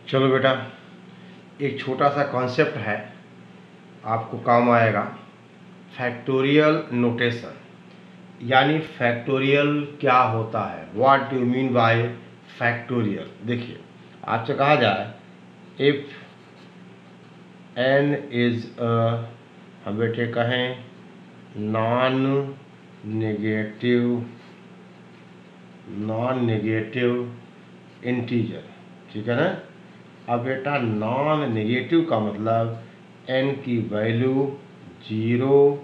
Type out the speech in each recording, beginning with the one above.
चलो बेटा, एक छोटा सा कॉन्सेप्ट है, आपको काम आएगा। फैक्टोरियल नोटेशन, यानी फैक्टोरियल क्या होता है, what do you mean by factorial. देखिए, आपसे कहा जाए इफ n इज हम बेटे कहें नॉन नेगेटिव इंटीजर, ठीक है ना। अब बेटा नॉन नेगेटिव का मतलब n की वैल्यू 0,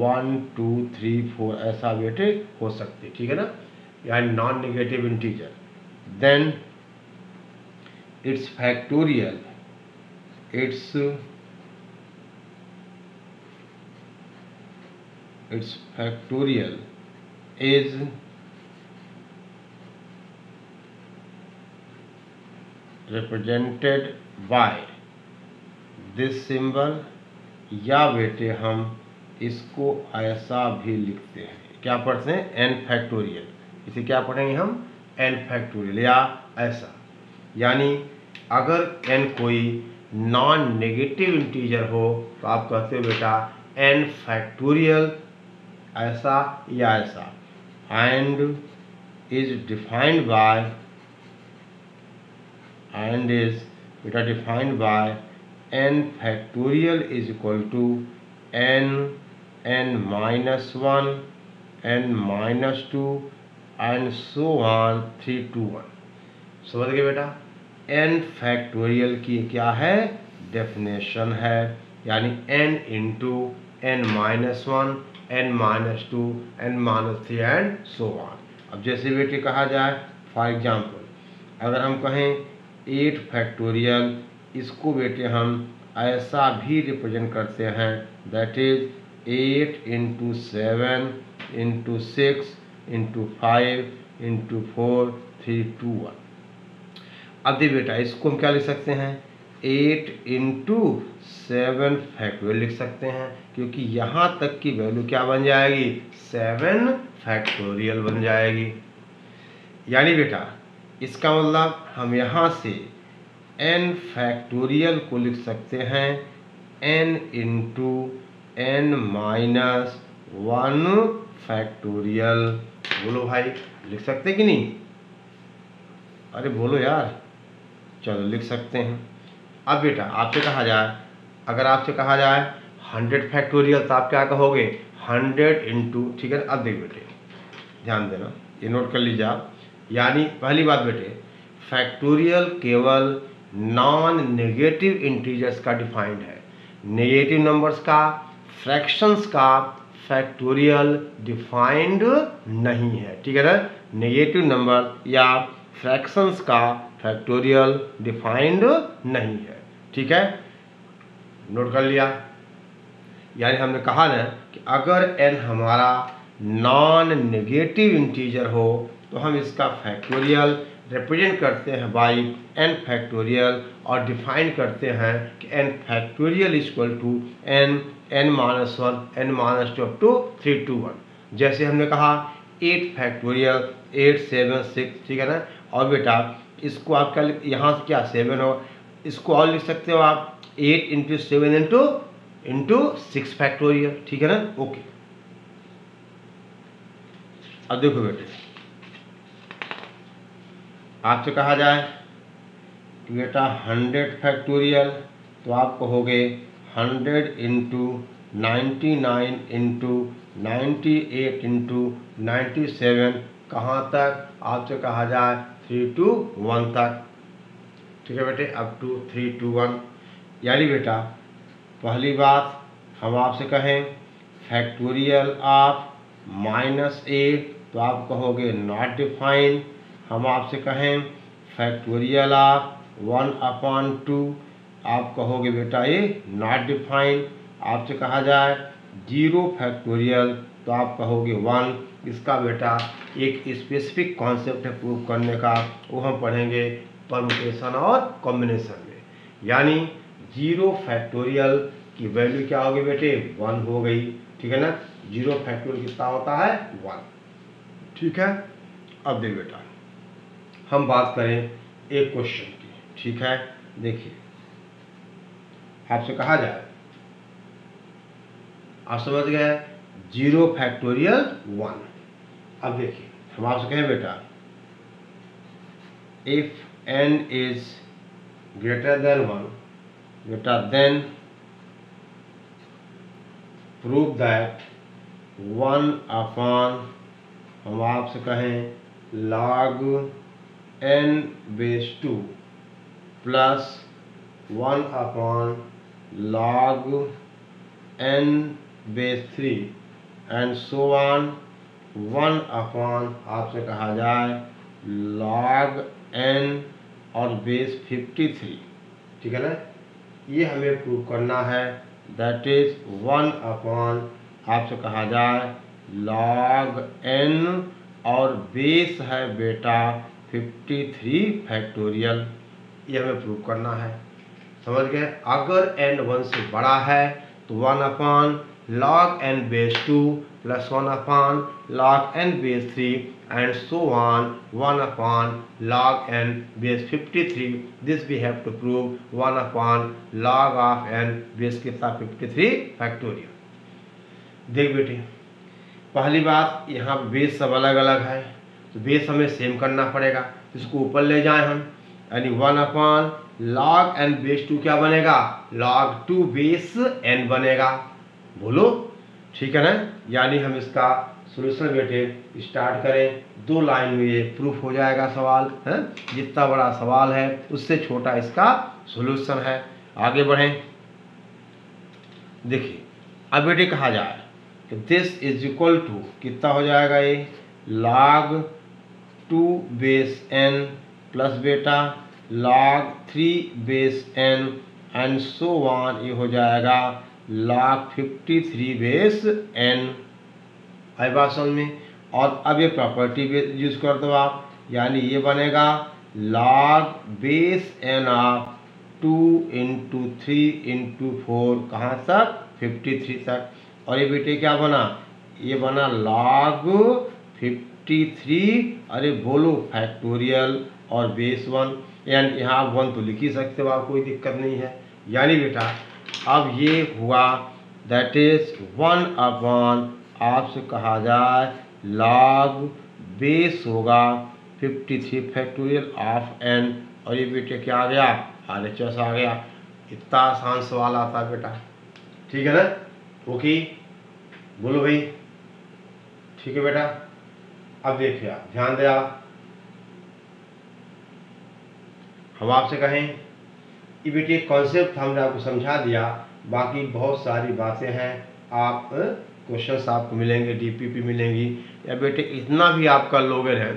1, 2, 3, 4 ऐसा बेटे हो सकती, ठीक है ना, यानी non negative integer. Then it's factorial is represented by this symbol, या बेटे हम इसको ऐसा भी लिखते हैं, क्या पढ़ते हैं, n फैक्टोरियल। इसे क्या पढ़ेंगे हम, n फैक्टोरियल या ऐसा। यानी अगर n कोई नॉन नेगेटिव इंटीजर हो तो आप कहते हो बेटा n फैक्टोरियल ऐसा या ऐसा, and is defined by n factorial is equal to n minus 1, n minus 2 and so on 3 to 1। समझ गए बेटा, n फैक्टोरियल की क्या है, डेफिनेशन है, यानी n into n minus 1, n minus 2, n minus 3 and so on. अब जैसे बेटे कहा जाए, फॉर एग्जाम्पल अगर हम कहें 8 फैक्टोरियल, इसको बेटे हम ऐसा भी रिप्रेजेंट करते हैं, that is 8 into 7 into 6 into 5 into 4 3 2 1। अब देखिए बेटा, इसको हम क्या लिख सकते हैं, 8 इंटू 7 फैक्टोरियल लिख सकते हैं, क्योंकि यहाँ तक की वैल्यू क्या बन जाएगी, 7 फैक्टोरियल बन जाएगी। यानी बेटा इसका मतलब हम यहाँ से n फैक्टोरियल को लिख सकते हैं n into n minus 1 factorial. बोलो भाई, लिख सकते कि नहीं, अरे बोलो यार, चलो लिख सकते हैं। अब बेटा आपसे कहा जाए, अगर आपसे कहा जाए 100 फैक्टोरियल तो आप क्या कहोगे, 100 इंटू, ठीक है। अब देख बेटे, ध्यान देना, ये नोट कर लीजिए आप। यानी पहली बात बेटे, फैक्टोरियल केवल नॉन नेगेटिव इंटीजर्स का डिफाइंड है, नेगेटिव नंबर्स का, फ्रैक्शंस का फैक्टोरियल डिफाइंड नहीं है, ठीक है ना। नेगेटिव नंबर या फ्रैक्शंस का फैक्टोरियल डिफाइंड नहीं है, ठीक है, नोट कर लिया। यानी हमने कहा ना कि अगर n हमारा नॉन नेगेटिव इंटीजर हो तो हम इसका फैक्टोरियल रिप्रेजेंट करते हैं बाई n फैक्टोरियल, और डिफाइन करते हैं कि n factorial equal to n minus 1, n minus 2 up to 3 to 1। जैसे हमने कहा 8 फैक्टोरियल 8 7 6, ठीक है ना। और बेटा इसको आप क्या, यहाँ से क्या 7 हो, इसको और लिख सकते हो आप 8 इंटू 7 इंटू 6 फैक्टोरियल, ठीक है ना। ओके, अब देखो बेटे, आपसे कहा जाए कि बेटा 100 फैक्टोरियल, तो आप कहोगे 100 इंटू 99 इंटू 98 इंटू 97, कहाँ तक, आपसे कहा जाए 3 to 1 तक, ठीक है बेटे, अप टू 3 to 1। यानी बेटा पहली बात हम आपसे कहें फैक्टोरियल ऑफ -8, तो आप कहोगे नॉट डिफाइंड। हम आपसे कहें फैक्टोरियल ऑफ 1/2, आप कहोगे बेटा ये नॉट डिफाइंड। आपसे कहा जाए 0 फैक्टोरियल, तो आप कहोगे 1। इसका बेटा एक स्पेसिफिक कॉन्सेप्ट है प्रूव करने का, वो हम पढ़ेंगे परमुटेशन और कॉम्बिनेशन में। यानी 0 फैक्टोरियल की वैल्यू क्या होगी बेटे, 1 हो गई, ठीक है ना। 0 फैक्टोरियल कितना होता है, 1, ठीक है। अब देख बेटा हम बात करें एक क्वेश्चन की, ठीक है। देखिए आपसे कहा जाए, आप समझ गए 0 फैक्टोरियल 1। अब देखिए हम आपसे कहें बेटा if n is greater than 1 बेटा देन प्रूव दैट 1 अपॉन हम आपसे कहें log n base 2 plus 1 upon log n base 3 and so on 1 upon आपसे कहा जाए log n और बेस 53, ठीक है ना। ये हमें प्रूव करना है, दैट इज 1 अपॉन आपसे कहा जाए log n और बेस है बेटा 53 फैक्टोरियल। ये हमें प्रूव करना है, समझ गए। अगर n 1 से बड़ा है तो 1 upon log n base 2 plus 1 upon log n base 3 and so on 1 upon log n base 53. This we have to prove 1 upon log of n base कितना 53 फैक्टोरियल। देख बेटे पहली बात यहाँ बेस सब अलग अलग है तो बेस हमें सेम करना पड़ेगा, इसको ऊपर ले जाएं हम, यानी 1 अपॉन log n बेस 2 क्या बनेगा log 2 बेस n बनेगा। बोलो ठीक है ना। यानी हम इसका सोल्यूशन बेटे स्टार्ट करें, 2 लाइन में ये प्रूफ हो जाएगा सवाल है। जितना बड़ा सवाल है उससे छोटा इसका सोल्यूशन है। आगे बढ़ें, देखिए अब बेटे कहा जाए कि दिस इज इक्वल टू कितना हो जाएगा ये log 2 बेस n प्लस बेटा log 3 base n and so on, ये हो जाएगा log 53 बेस n। आई बात समझ में। और अब ये प्रॉपर्टी यूज कर दो आप, यानी ये बनेगा log base n of 2 into 3 into 4 कहाँ तक 53 तक। और ये बेटे क्या बना, ये बना log 53, अरे बोलो फैक्टोरियल और बेस 1, यानी यहाँ आप 1 तो लिख ही सकते हो, आप कोई दिक्कत नहीं है। यानी बेटा अब ये हुआ दैट इज 1 अपॉन आपसे कहा जाए log बेस होगा 53 फैक्टोरियल ऑफ n, और ये बेटे क्या आ गया RHS आ गया। इतना आसान सवाल आता है बेटा, ठीक है ना। ओके बोलो भाई, ठीक है बेटा। अब देखिए आप ध्यान दे, आप हम आपसे कहें ये बेटे कॉन्सेप्ट हमने आपको समझा दिया, बाकी बहुत सारी बातें हैं। आप क्वेश्चंस आपको मिलेंगे, डीपीपी मिलेंगी, या बेटे इतना भी आपका लोगन है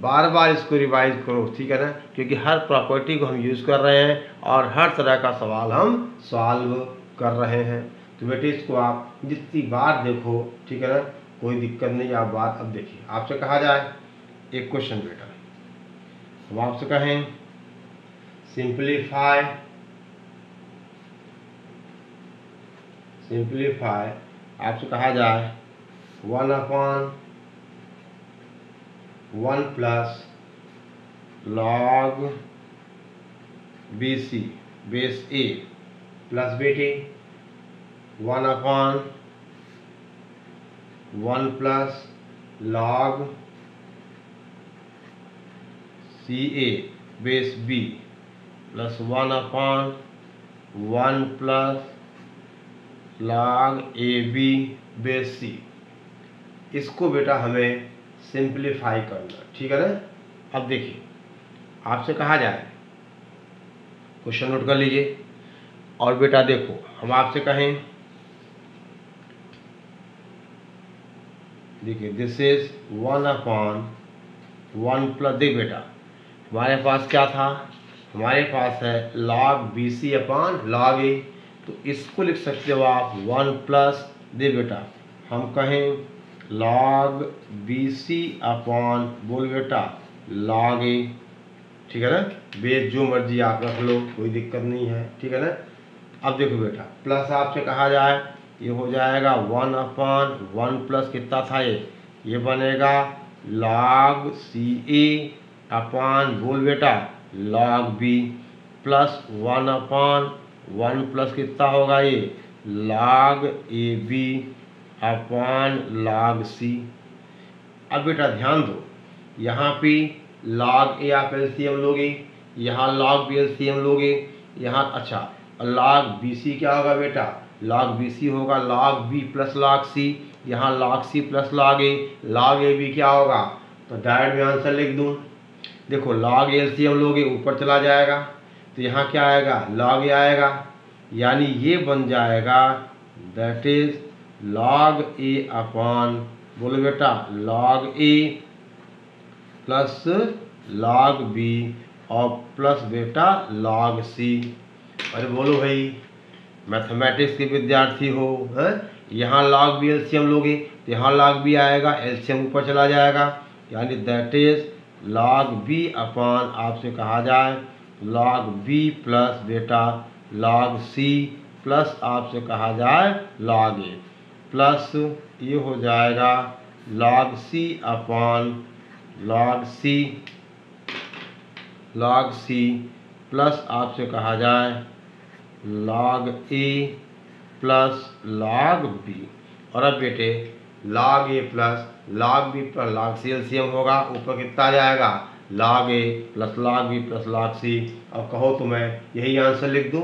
बार बार इसको रिवाइज करो, ठीक है ना, क्योंकि हर प्रॉपर्टी को हम यूज़ कर रहे हैं और हर तरह का सवाल हम सॉल्व कर रहे हैं। तो बेटे इसको आप जितनी बार देखो, ठीक है ना, कोई दिक्कत नहीं। आप बात अब देखिए, आपसे कहा जाए एक क्वेश्चन बेटा, हम आपसे कहें सिंप्लीफाई आपसे कहा जाए 1 upon 1 plus log BC base A plus बेटे 1 upon 1 plus log CA base B plus 1 upon 1 plus log AB base C। इसको बेटा हमें सिंप्लीफाई करना, ठीक है ना। अब देखिए आपसे कहा जाए, क्वेश्चन नोट कर लीजिए, और बेटा देखो हम आपसे कहें, देखिए दिस इज 1 अपॉन 1 प्लस, देख बेटा हमारे पास क्या था, हमारे पास है log BC upon log A, तो इसको लिख सकते हो आप 1 प्लस, दे बेटा हम कहें log BC अपॉन बोल बेटा log A, ठीक है ना। बेस जो मर्जी आप रख लो, कोई दिक्कत नहीं है, ठीक है ना। अब देखो बेटा प्लस आपसे कहा जाए, ये हो जाएगा 1 अपॉन 1 प्लस कितना था ये बनेगा log CA अपॉन बोल बेटा log B, प्लस 1/1 प्लस कितना होगा ये log AB upon log C। अब बेटा ध्यान दो, यहाँ पे log A आप एलसीएम लोगे, यहाँ log B एलसीएम लोगे, यहाँ अच्छा log BC क्या होगा बेटा, log BC होगा log B plus log C, यहाँ log C plus log A, log AB क्या होगा, तो डायरेक्ट में आंसर लिख दूँ। देखो log एलसीएम लोगे ऊपर चला जाएगा, तो यहाँ क्या आएगा log A आएगा, यानी ये बन जाएगा that is log A upon, बोलो बेटा log A plus log B और प्लस बेटा log C। अरे बोलो भाई मैथमेटिक्स के विद्यार्थी हो, हैं? यहाँ log B एलसीएम लोगे तो यहाँ log B आएगा, एलसीएम ऊपर चला जाएगा, यानी that is log B upon आपसे कहा जाए log B प्लस बेटा log C प्लस आपसे कहा जाए log A प्लस ये हो जाएगा log C upon log C plus आपसे कहा जाए log A plus log B। और अब बेटे log A plus log B plus log C LCM होगा, ऊपर कितना आ जाएगा log A plus log B plus log C। अब कहो तो मैं यही आंसर लिख दूँ,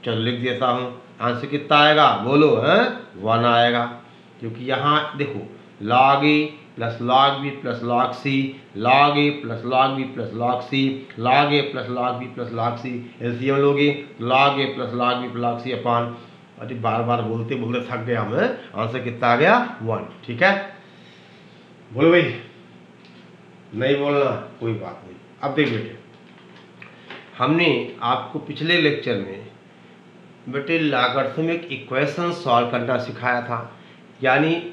चलो लिख देता हूँ। आंसर कितना आएगा बोलो, हैं 1 आएगा, क्योंकि यहाँ देखो log A plus log B plus log C, log A plus log B plus log C, log A plus log B plus log C LCM लोगे log A plus log B plus log C अपान, अरे बार बार बोलते बोलते थक गया मैं, answer कितना आ गया 1। ठीक है, बोलो भाई, नहीं बोलना कोई बात नहीं। अब देख बेटे, हमने आपको पिछले लेक्चर में बेटे लॉगरिथमिक इक्वेशन सॉल्व करना सिखाया था, यानी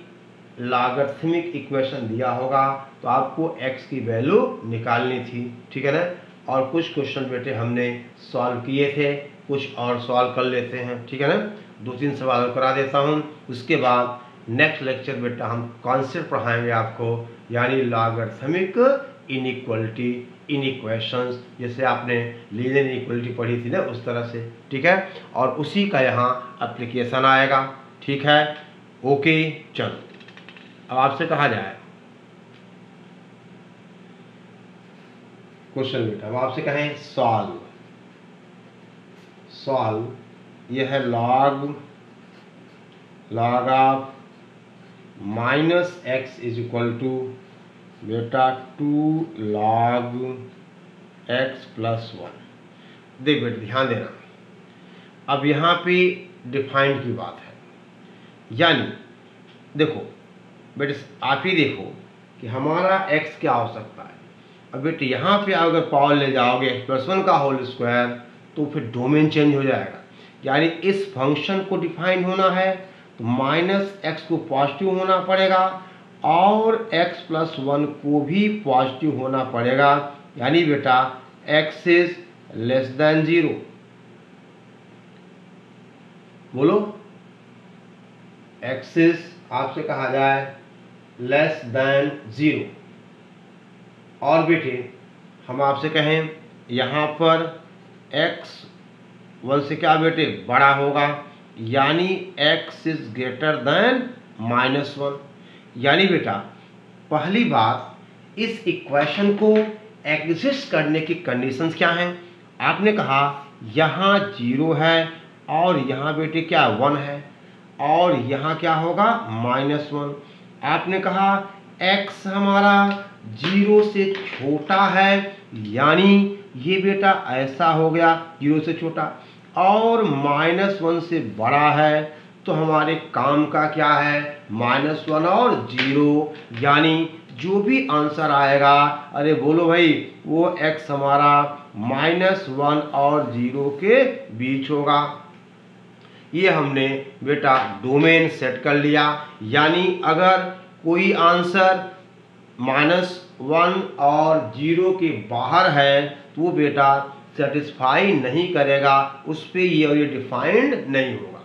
लॉगरिथमिक इक्वेशन दिया होगा तो आपको x की वैल्यू निकालनी थी, ठीक है ना। और कुछ क्वेश्चन बेटे हमने सॉल्व किए थे, कुछ और सॉल्व कर लेते हैं, ठीक है ना। 2-3 सवाल करा देता हूँ, उसके बाद नेक्स्ट लेक्चर बेटा हम कॉन्सेप्ट पढ़ाएंगे आपको, यानी लॉगरिथमिक इनइक्वालिटी इन इक्वेशंस, जैसे आपने लीनियर इनइक्वालिटी पढ़ी थी ना उस तरह से, ठीक है। और उसी का यहाँ एप्लीकेशन आएगा, ठीक है। ओके चलो, अब आपसे कहा जाए क्वेश्चन बेटा, अब आपसे कहें सॉल्व, यह है log of minus x is equal to बेटा 2 log x प्लस 1। देख बेटा ध्यान देना, अब यहाँ पे डिफाइंड की बात है, यानी देखो बेटे आप ही देखो कि हमारा x क्या हो सकता है। अब बेटे यहाँ पे अगर पावर ले जाओगे x प्लस 1 का होल स्क्वायर तो फिर डोमेन चेंज हो जाएगा, यानी इस फंक्शन को डिफाइन होना है तो माइनस एक्स को पॉजिटिव होना पड़ेगा और x प्लस 1 को भी पॉजिटिव होना पड़ेगा, यानी बेटा x इज लेस देन 0। बोलो x इज आपसे कहा जाए लेस देन 0। और बेटे हम आपसे कहें यहाँ पर x 1 से क्या बेटे बड़ा होगा, यानी x इज ग्रेटर देन -1। यानी बेटा पहली बात, इस इक्वेशन को एग्जिस्ट करने की कंडीशंस क्या हैं। आपने कहा यहाँ 0 है और यहाँ बेटे क्या 1 है और यहाँ क्या होगा -1। आपने कहा x हमारा 0 से छोटा है, यानी ये बेटा ऐसा हो गया 0 से छोटा, और -1 से बड़ा है तो हमारे काम का क्या है -1 और 0, यानी जो भी आंसर आएगा, अरे बोलो भाई, वो x हमारा -1 और 0 के बीच होगा। ये हमने बेटा डोमेन सेट कर लिया, यानी अगर कोई आंसर -1 और 0 के बाहर है तो वो बेटा सेटिस्फाई नहीं करेगा, उस पर ये डिफाइंड नहीं होगा,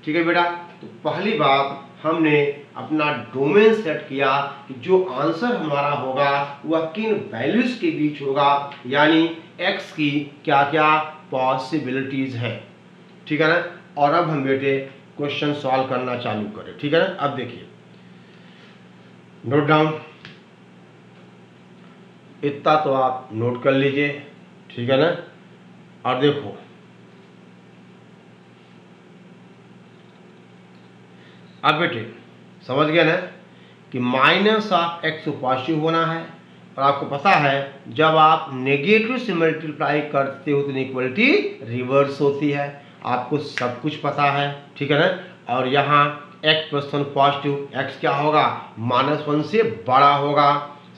ठीक है बेटा। तो पहली बात हमने अपना डोमेन सेट किया कि जो आंसर हमारा होगा वह किन वैल्यूज के बीच होगा, यानी एक्स की क्या क्या पॉसिबिलिटीज हैं, ठीक है ना। और अब हम बेटे क्वेश्चन सॉल्व करना चालू करें, ठीक है ना। अब देखिए, नोट डाउन, इतना तो आप नोट कर लीजिए, ठीक है ना। और देखो, अब बेटे समझ गए ना कि माइनस ऑफ एक्स पॉजिटिव होना है, और आपको पता है जब आप नेगेटिव से मल्टीप्लाई करते हो तो इक्वलिटी रिवर्स होती है, आपको सब कुछ पता है, ठीक है ना। और यहाँ x plus one positive, x क्या होगा, -1 से बड़ा होगा,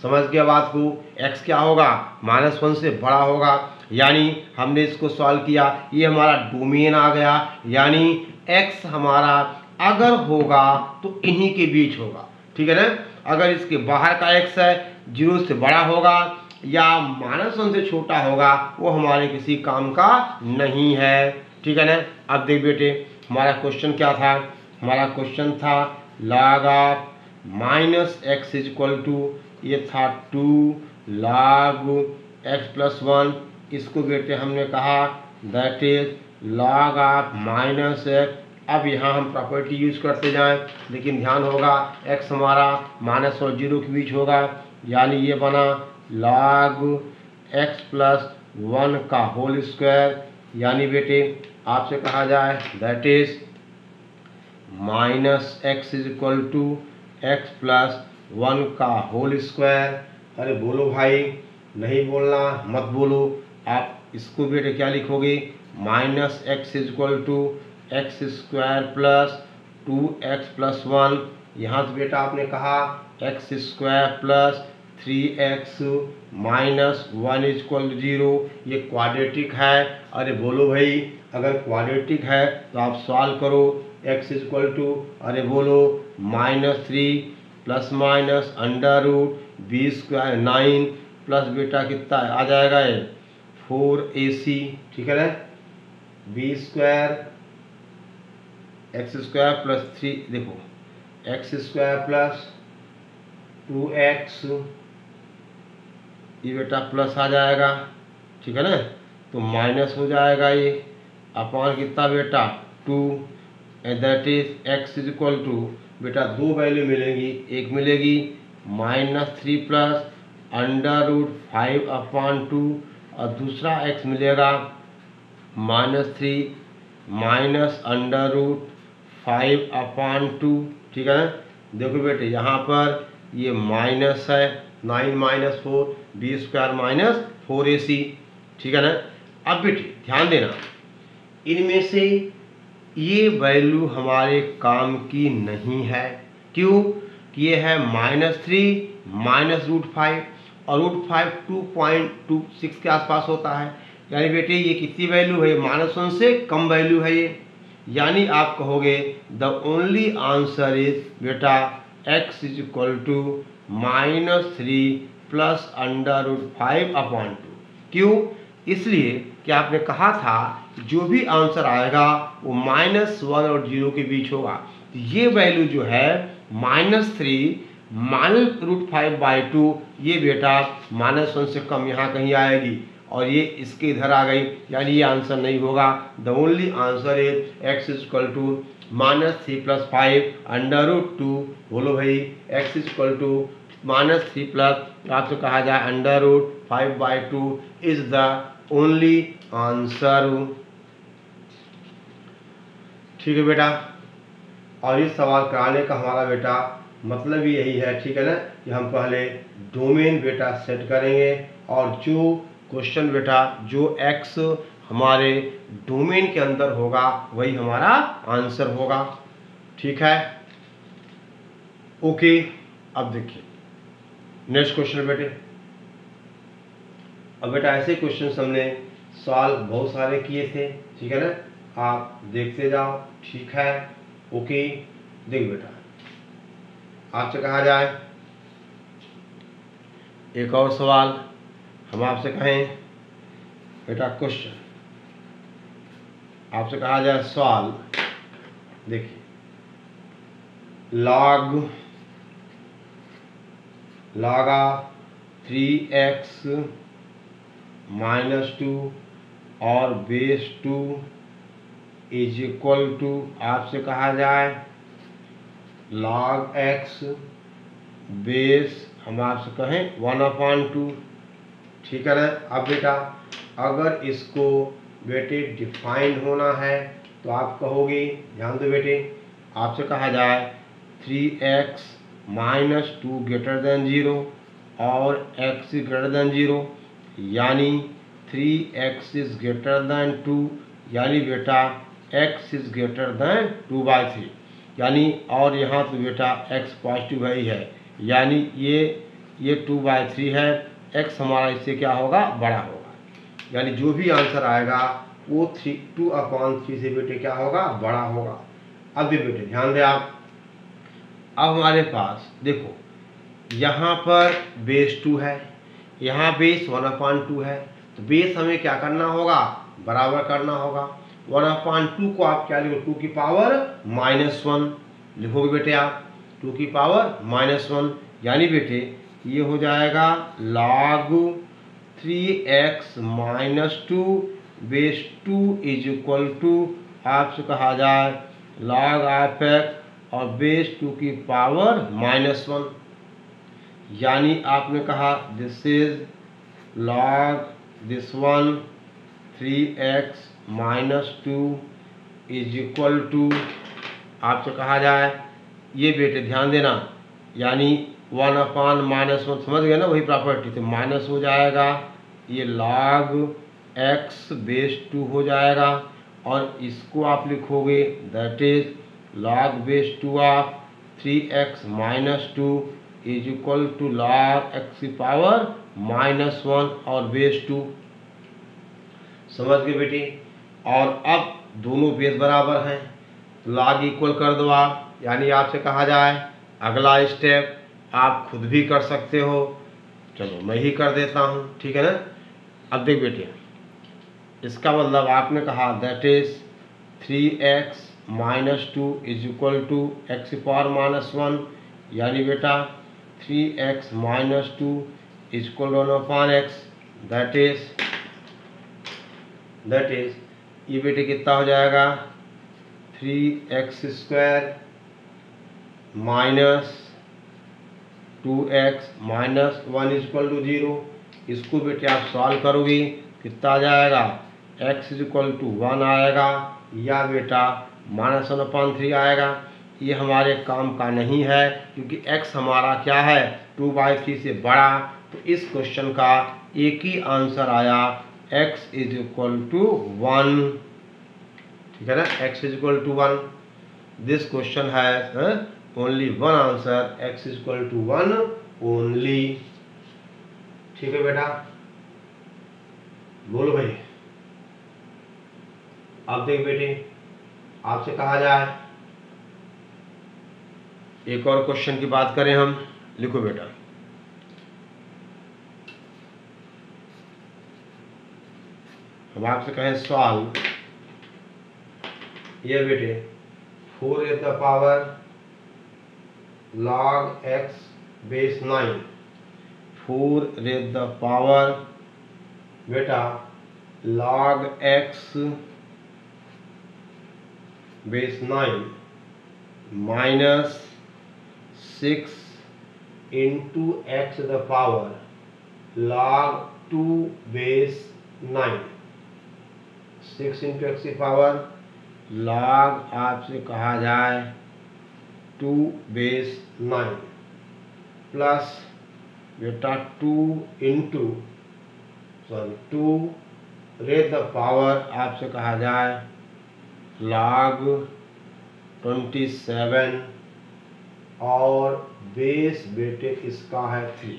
समझ गया बात को, एक्स क्या होगा, -1 से बड़ा होगा। यानी हमने इसको सॉल्व किया, ये हमारा डोमेन आ गया, यानी एक्स हमारा अगर होगा तो इन्हीं के बीच होगा, ठीक है ना। अगर इसके बाहर का एक्स है 0 से बड़ा होगा या -1 से छोटा होगा, वो हमारे किसी काम का नहीं है, ठीक है ना। अब देख बेटे, हमारा क्वेश्चन क्या था, हमारा क्वेश्चन था log of -x is equal to, ये था 2 log x प्लस 1, इसको बेटे हमने कहा that is log of -x। अब यहाँ हम प्रॉपर्टी यूज करते जाएं, लेकिन ध्यान होगा x हमारा -1 और 0 के बीच होगा, यानी ये बना log x प्लस 1 का होल स्क्वायर, यानी बेटे आपसे कहा जाए that is -x is equal to x plus 1 का होल स्क्वायर। अरे बोलो भाई, नहीं बोलना मत बोलो, आप इसको बेटे क्या लिखोगे, -x is equal to x square plus 2x plus 1, यहाँ से बेटा आपने कहा x square plus 3x minus 1 is equal to 0, ये क्वाड्रेटिक है। अरे बोलो भाई, अगर क्वाड्रेटिक है तो आप सॉल्व करो, x इज इक्वल टू, अरे बोलो -3 प्लस माइनस √b² 9 प्लस बेटा कितना आ जाएगा ये 4ac, ठीक है ना, b² x² प्लस 3, देखो x² प्लस 2x, ये बेटा प्लस आ जाएगा, ठीक है ना, तो माइनस हो जाएगा ये अपॉन कितना बेटा 2, that is x is equal to, बेटा दो वैल्यू मिलेंगी, एक मिलेगी -3 प्लस √5 अपॉन 2, और दूसरा x मिलेगा -3 माइनस √5 अपॉन 2, ठीक है ना। देखो बेटे यहाँ पर ये माइनस है, 9 माइनस 4 b² माइनस 4ac, ठीक है ना। अब बेटे ध्यान देना, इनमें से ये वैल्यू हमारे काम की नहीं है, क्यों कि ये है -3 माइनस √5, और √5 2.26 के आसपास होता है, यानी बेटे ये कितनी वैल्यू है, -1 से कम वैल्यू है ये, यानी आप कहोगे द ओनली आंसर इज बेटा x is equal to -3 plus √5 upon 2। क्यों, इसलिए कि आपने कहा था जो भी आंसर आएगा वो -1 और 0 के बीच होगा, तो ये वैल्यू जो है -3 माइनस √5/2, ये बेटा -1 से कम यहाँ कहीं आएगी, और ये इसके इधर आ गई, यानी ये आंसर नहीं होगा। The only answer is x is equal to -3 plus 5 √2, बोलो भाई x is equal to -3 plus आपसे कहा जाए √5/2 इज द ओनली आंसर, ठीक है बेटा। और इस सवाल कराने का हमारा बेटा मतलब ही यही है, ठीक है ना, कि हम पहले डोमेन बेटा सेट करेंगे, और जो क्वेश्चन बेटा जो x हमारे डोमेन के अंदर होगा वही हमारा आंसर होगा, ठीक है। ओके, अब देखिए नेक्स्ट क्वेश्चन बेटे। अब बेटा ऐसे क्वेश्चन हमने सॉल्व बहुत सारे किए थे, ठीक है ना, आप देखते जाओ, ठीक है। ओके, देख बेटा आपसे कहा जाए एक और सवाल, हम आपसे कहें बेटा क्वेश्चन, आपसे कहा जाए सवाल, देखिए log ऑफ 3x -2 और बेस 2 इज इक्वल टू आपसे कहा जाए log x बेस हम आपसे कहें 1/2। ठीक है ना। अब बेटा अगर इसको बेटे डिफाइन होना है तो आप कहोगे, ध्यान दो बेटे, आपसे कहा जाए 3x - 2 ग्रेटर देन 0 और x ग्रेटर देन 0, यानी 3x इज ग्रेटर देन 2, यानी बेटा x इज ग्रेटर देन 2/3, यानी और यहाँ तो बेटा x पॉजिटिव है, यानी ये 2/3 है, x हमारा इससे क्या होगा, बड़ा होगा, यानी जो भी आंसर आएगा वो 2/3 से बेटे क्या होगा, बड़ा होगा। अब भी बेटे ध्यान दें आप, अब हमारे पास देखो यहाँ पर बेस 2 है, यहाँ बेस 1/2 है, तो बेस हमें क्या करना होगा, बराबर करना होगा। 1/2 को आप क्या लिखो, 2 की पावर -1 लिखोगे बेटे आप, 2 की पावर -1, यानी बेटे ये हो जाएगा log 3x - 2 base 2 is equal to आपसे कहा जाए log ऑफ x और बेस 2 की पावर -1, यानी आपने कहा this is log this one 3x - 2 is equal to आपसे कहा जाए, ये बेटे ध्यान देना, यानी 1/-1 समझ गए ना, वही प्रॉपर्टी, तो माइनस हो जाएगा, ये log x बेस 2 हो जाएगा, और इसको आप लिखोगे that is log base 2 of 3x - 2 is equal to log x की पावर -1 और बेस 2। समझ गए बेटे। और अब दोनों बेस बराबर हैं, log इक्वल कर दो आप, यानी आपसे कहा जाए अगला स्टेप आप खुद भी कर सकते हो, चलो मैं ही कर देता हूँ, ठीक है ना। अब देख बेटे, इसका मतलब आपने कहा that is 3x - 2 is equal to x की पावर -1, यानी बेटा 3x - 2 is equal to 1/x, that is ये बेटे कितना हो जाएगा, 3x² - 2x - 1 is equal to 0। इसको बेटे आप सॉल्व करोगे कितना आ जाएगा, x इज इक्वल टू 1 आएगा, या बेटा -1/3 आएगा। ये हमारे काम का नहीं है, क्योंकि x हमारा क्या है, 2/3 से बड़ा, तो इस क्वेश्चन का एक ही आंसर आया, x इज इक्वल टू 1, ठीक है ना, x is equal to 1। This question has only one answer, x is equal to 1 only. ठीक है बेटा, बोलो भाई। अब देख बेटे, आपसे कहा जाए एक और क्वेश्चन की बात करें हम, लिखो बेटा, हम आपसे कहें सॉल्व, ये बेटे 4 raised the power log x base 9, 4 raised the power बेटा log x base 9 minus 6 into x the power log 2 base 9, 6 into x की पावर log आपसे कहा जाए 2 बेस 9 प्लस बेटा 2 रेज द पावर आपसे कहा जाए log 27 और बेस बेटे इसका है 3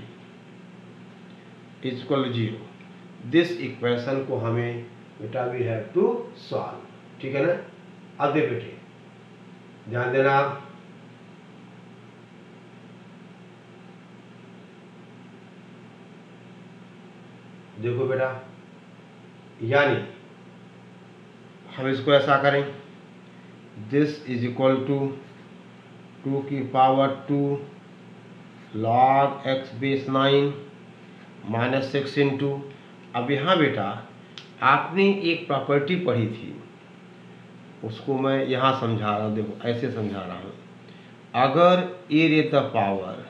इक्वल 0। दिस इक्वेशन को हमें बेटा वी हैव टू सॉल्व, ठीक है ना। अब देख बेटे ध्यान देना आप, देखो बेटा, यानी हम इसको ऐसा करें, दिस इज इक्वल टू 2 की power 2 log x base 9 minus 6 into अब यहाँ बेटा आपने एक प्रॉपर्टी पढ़ी थी, उसको मैं यहाँ समझा रहा हूँ। देखो ऐसे समझा रहा हूँ, अगर A raise the power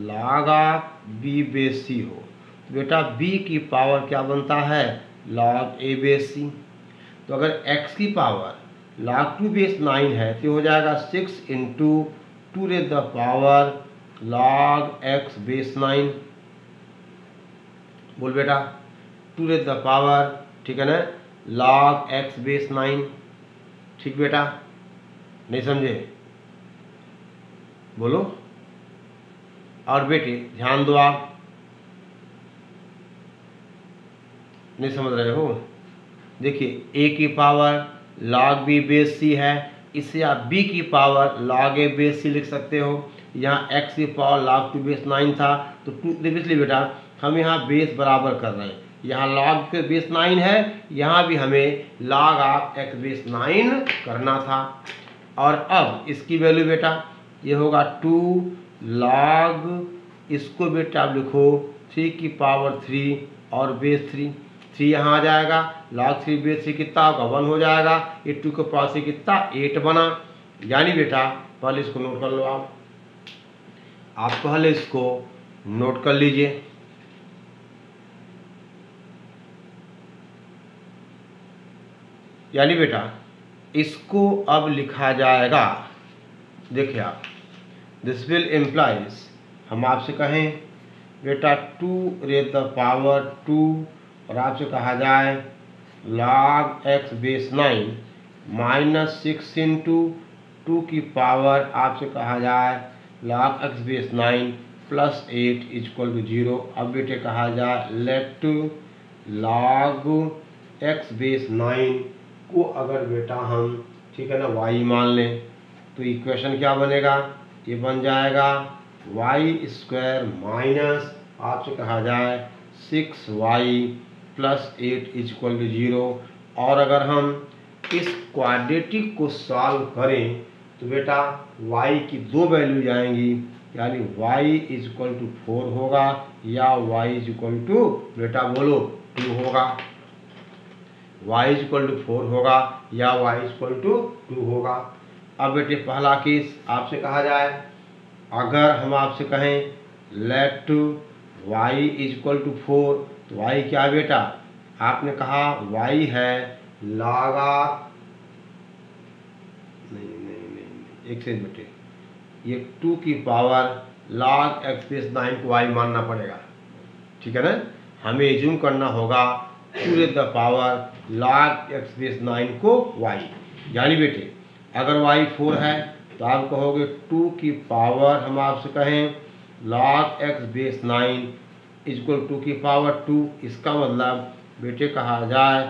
log of B base C हो तो बेटा b की पावर क्या बनता है, log a बेस सी। तो अगर x की पावर log 2 बेस 9 है तो हो जाएगा 6 into 2 raise the power log x base 9। बोल बेटा 2 रेज द पावर, ठीक है ना, log x बेस 9। ठीक बेटा, नहीं समझे, बोलो। और बेटे ध्यान दो, आप नहीं समझ रहे हो। देखिए a की power log b base C है, इससे आप b की power log a base C लिख सकते हो। यहाँ x की पावर log 2 बेस 9 था तो 2, इसलिए बेटा हम यहाँ बेस बराबर कर रहे हैं। यहाँ log के बेस 9 है, यहाँ भी हमें log ऑफ x बेस 9 करना था। और अब इसकी वैल्यू बेटा ये होगा 2 log, इसको बेटा आप लिखो 3 की पावर 3 और बेस 3 यहाँ आ जाएगा। log 3 बेस 3 कितना होगा, 1 हो जाएगा। ये 2 के पावर से कितना 8 बना। यानी बेटा पहले इसको नोट कर लो, आप पहले इसको नोट कर लीजिए। यानी बेटा इसको अब लिखा जाएगा, देखिए आप, दिस विल इम्प्लाइज, हम आपसे कहें बेटा 2 रेज द पावर 2 और आपसे कहा जाए log x base 9 minus 6 into 2 की पावर आपसे कहा जाए log x base 9 plus 8 equal to 0। अब बेटे कहा जाए लेट log x बेस 9 को अगर बेटा हम, ठीक है ना, y मान लें तो इक्वेशन क्या बनेगा, ये बन जाएगा y स्क्वायर माइनस आपसे कहा जाए 6y प्लस 8 इक्वल टू 0। और अगर हम इस क्वाड्रेटिक को सॉल्व करें तो बेटा y की दो वैल्यू जाएंगी, यानी y इक्वल टू 4 होगा या y इक्वल टू बेटा बोलो 2 होगा। y इक्वल टू 4 होगा या y इक्वल टू 2 होगा। अब बेटे पहला केस आपसे कहा जाए, अगर हम आपसे कहें लेट y इक्वल टू 4 तो y क्या बेटा, आपने कहा y है log ऑफ, नहीं एक सेकंड बेटे, ये 2 की पावर log x बेस 9 को y मानना पड़ेगा, ठीक है ना। हमें एज्यूम करना होगा 2 raise the power log x base 9 को y। यानी बेटे अगर y 4 है तो आप कहोगे 2 की पावर, हम आपसे कहें log x बेस 9 इक्वल 2 की पावर 2। इसका मतलब बेटे कहा जाए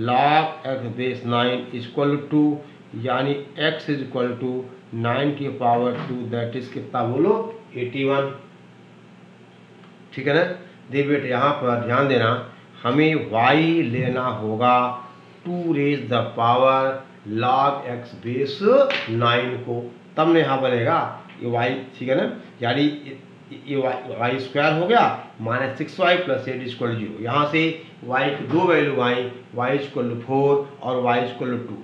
log x बेस 9 इक्वल 2, यानी x इक्वल टू 9 की पावर 2, दैट इज कितना बोलो 81। ठीक है ना। देखिए बेटे यहाँ पर ध्यान देना, हमें y लेना होगा 2 raise the power log x base 9 को, तब ने यहाँ बनेगा ये y, ठीक है ना। यानी ये y स्क्वायर हो गया माइनस 6y प्लस 8 इक्वल 0। यहाँ से y की दो वैल्यू आई, y इक्वल टू 4 और y इक्वल टू 2।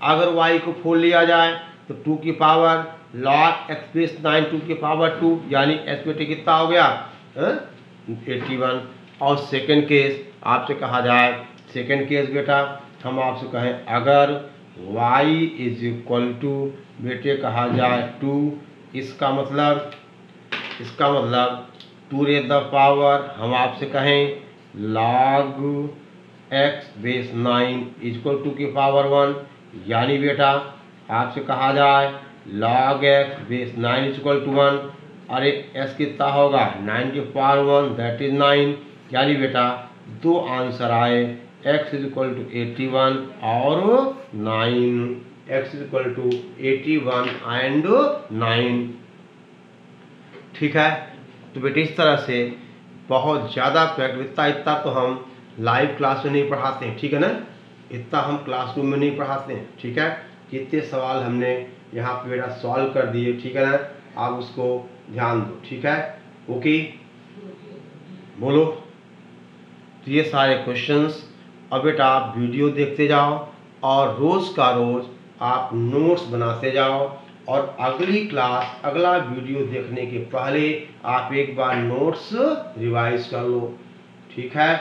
अगर y को 4 लिया जाए तो 2 की पावर log x बेस 9 2 की पावर 2, यानी x बेटे कितना हो गया 81। और सेकेंड केस आपसे कहा जाए, सेकेंड केस बेटा हम आपसे कहें अगर y इज इक्वल टू बेटे कहा जाए 2, इसका मतलब 2 रेज द पावर हम आपसे कहें log x बेस 9 इक्वल 2 की पावर 1, यानी बेटा आपसे कहा जाए log x base 9 equal to 1। अरे s कितना होगा 9 की पावर 1 दैट इज 9। यानी बेटा दो आंसर आए, x इक्वल टू 81 और 9, x इक्वल टू 81 एंड 9। ठीक है। तो बेटे इस तरह से बहुत ज़्यादा प्रैक्टिस, इतना तो हम लाइव क्लास में नहीं पढ़ाते हैं, ठीक है ना, इतना हम क्लासरूम में नहीं पढ़ाते हैं, ठीक है। कितने सवाल हमने यहाँ पे बेटा सॉल्व कर दिए, ठीक है ना, आप उसको ध्यान दो, ठीक है। ओके बोलो। तो ये सारे क्वेश्चंस अब बेटा आप वीडियो देखते जाओ और रोज़ का रोज़ आप नोट्स बनाते जाओ, और अगली क्लास अगला वीडियो देखने के पहले आप एक बार नोट्स रिवाइज कर लो। ठीक है।